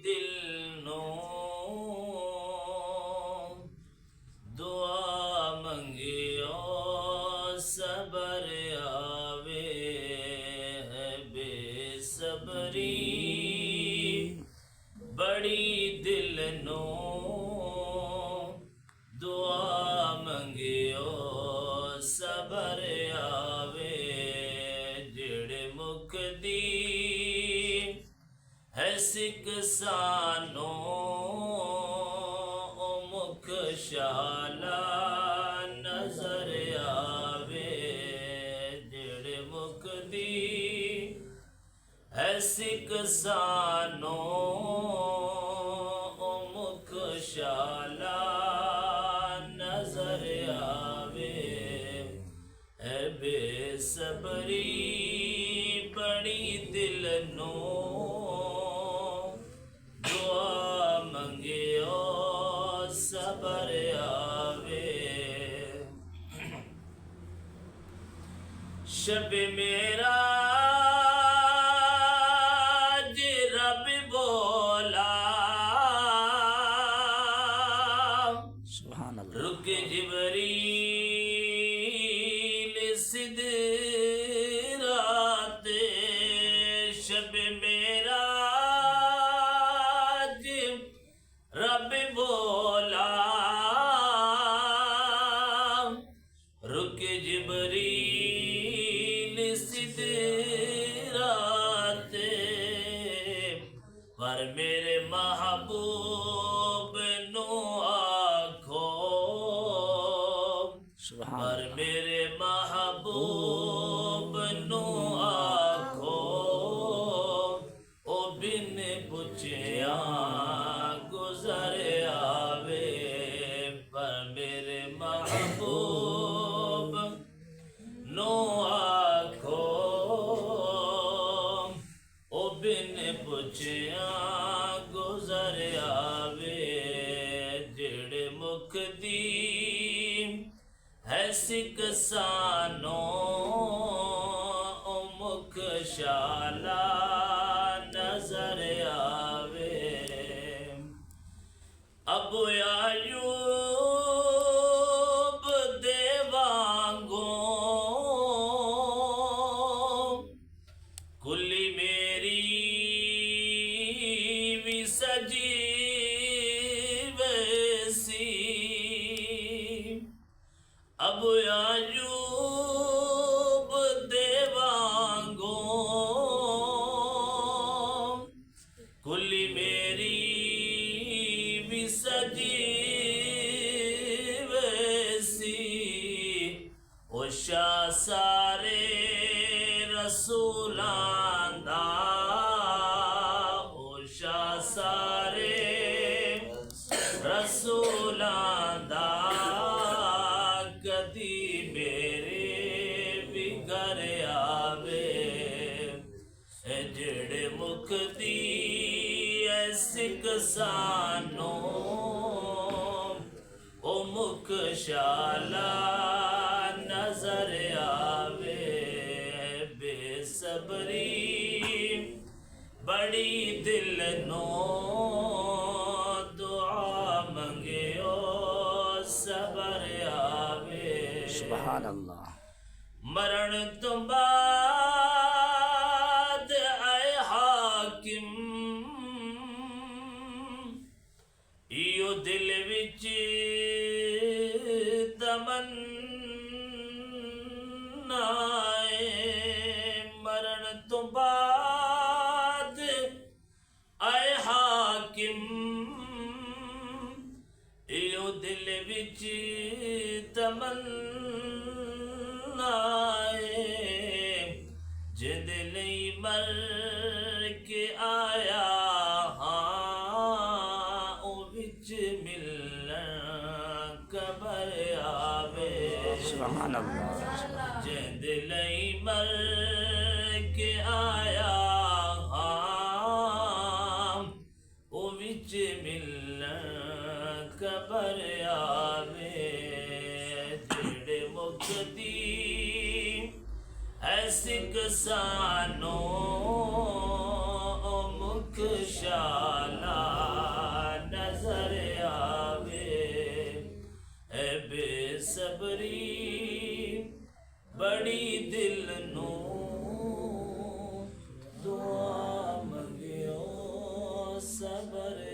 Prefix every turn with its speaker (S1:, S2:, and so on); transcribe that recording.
S1: दिल नो दुआ मंगियो सबर आवे है बेसबरी बड़ी दिल नो दुआ मंगियो सबर आवे जेड़े मुख दी है सिक सानो ओ मुख शाला नजर आवे जेड़े मुख दी है सिक सानो ओ मुख शाला नजर आवे है बेसबरी बड़ी दिल नो सबर आवे शब मेरा रब बोला
S2: सुभान अल्लाह।
S1: रुक जिबरील सिदराते शब मेरा रब बोला रुक जिबरील सिदराते पर मेरे महबूब नो आखो पर मेरे महबूब नो आखो ओ बिन पुछया गुजर आवे पर मेरे महबूब नो आखो ओ बिन पुछया गुजर आवे जेड़े मुख दी है सिक सानो ओ मुख शाला नजर आवे अब आयूब देवांगो कुली मेरी भी सजी वैसी अब आयूब देवांगो कुली मेरी भी सजी वैसी उषा सारे रसूलां दा उषा सारे रसूलां दा कदी मेरे भी घर आवे जेड़े मुख दी सिक सानो ओ मुख शाला नजर आवे बेसबरी बड़ी दिल नो दुआ मंगियो सबर आवे
S2: सुभान अल्लाह।
S1: मरण तो बाद आए हाकिम इयो दिल विच तमन्ना मरण तो बाद आए हाकिम इयो दिल विच तमन्ना जिंद लई मर के आया
S2: सुभान अल्लाह।
S1: जिंद लई मर के आया ओ विच मिलन कबर आवे जेड़े मुख दी है सिक सानो ओ मुख शाला बड़ी दिल नू दुआ मंगियो सबर